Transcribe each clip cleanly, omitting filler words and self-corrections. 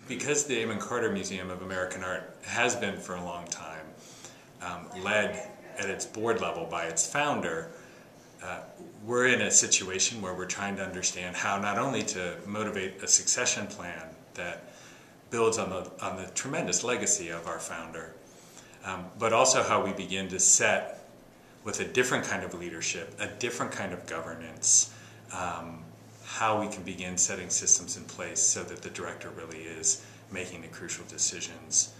Because the Amon Museum of American Art has been for a long time led at its board level by its founder, we're in a situation where we're trying to understand how not only to motivate a succession plan that builds on the tremendous legacy of our founder, but also how we begin to set, with a different kind of leadership, a different kind of governance, how we can begin setting systems in place so that the director really is making the crucial decisions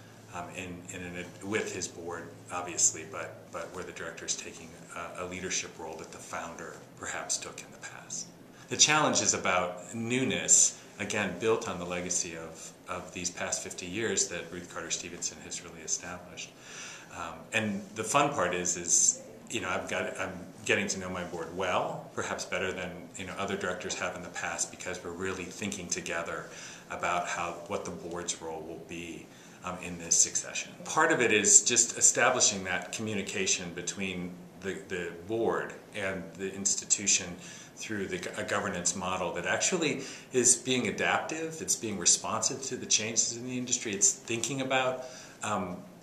with his board, obviously, but where the director is taking a leadership role that the founder perhaps took in the past. The challenge is about newness, again, built on the legacy of these past 50 years that Ruth Carter Stevenson has really established. And the fun part is you know, I'm getting to know my board well, perhaps better than other directors have in the past, because we're really thinking together about what the board's role will be in this succession. Part of it is just establishing that communication between the board and the institution through a governance model that actually is being adaptive, it's being responsive to the changes in the industry, it's thinking about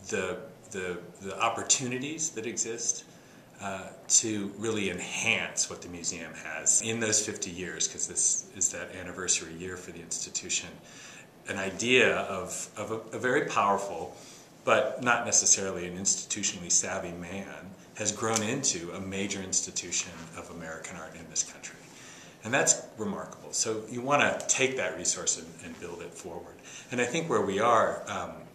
the opportunities that exist to really enhance what the museum has in those 50 years, because this is that anniversary year for the institution. An idea of a very powerful, but not necessarily an institutionally savvy man, has grown into a major institution of American art in this country. And that's remarkable. So you want to take that resource and build it forward. And I think where we are,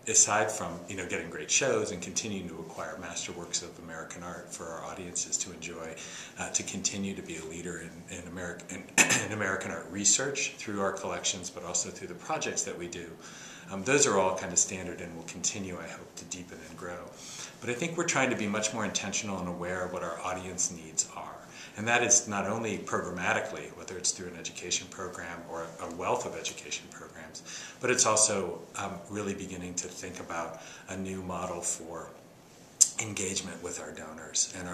aside from getting great shows and continuing to acquire masterworks of American art for our audiences to enjoy, to continue to be a leader in American art research through our collections, but also through the projects that we do. Those are all kind of standard and will continue, I hope, to deepen and grow. But I think we're trying to be much more intentional and aware of what our audience needs are. And that is not only programmatically, whether it's through an education program or a wealth of education programs, but it's also really beginning to think about a new model for engagement with our donors and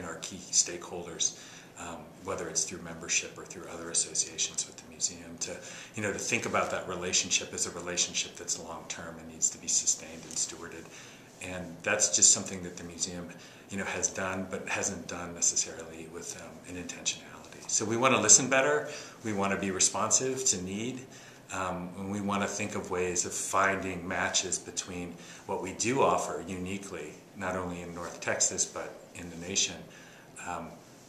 our key stakeholders, whether it's through membership or through other associations with the museum, to think about that relationship as a relationship that's long-term and needs to be sustained and stewarded. And that's just something that the museum has done, but hasn't done necessarily with an intentionality. So we want to listen better, we want to be responsive to need, and we want to think of ways of finding matches between what we do offer uniquely, not only in North Texas, but in the nation,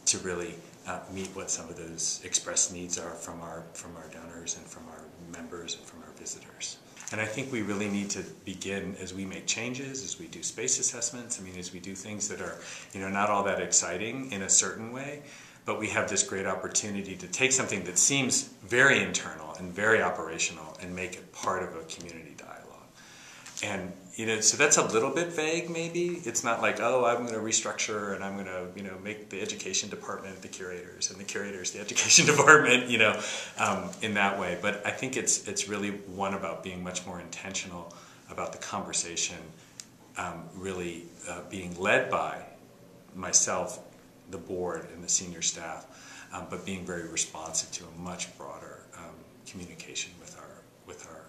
to really meet what some of those expressed needs are from our donors and from our members and from our visitors. And I think we really need to begin, as we make changes, as we do space assessments, as we do things that are not all that exciting in a certain way, but we have this great opportunity to take something that seems very internal and very operational and make it part of a community dialogue. And so that's a little bit vague, maybe. It's not like, oh, I'm going to restructure and I'm going to make the education department the curators and the curators the education department, in that way. But I think it's really one about being much more intentional about the conversation, really being led by myself, the board, and the senior staff, but being very responsive to a much broader communication with our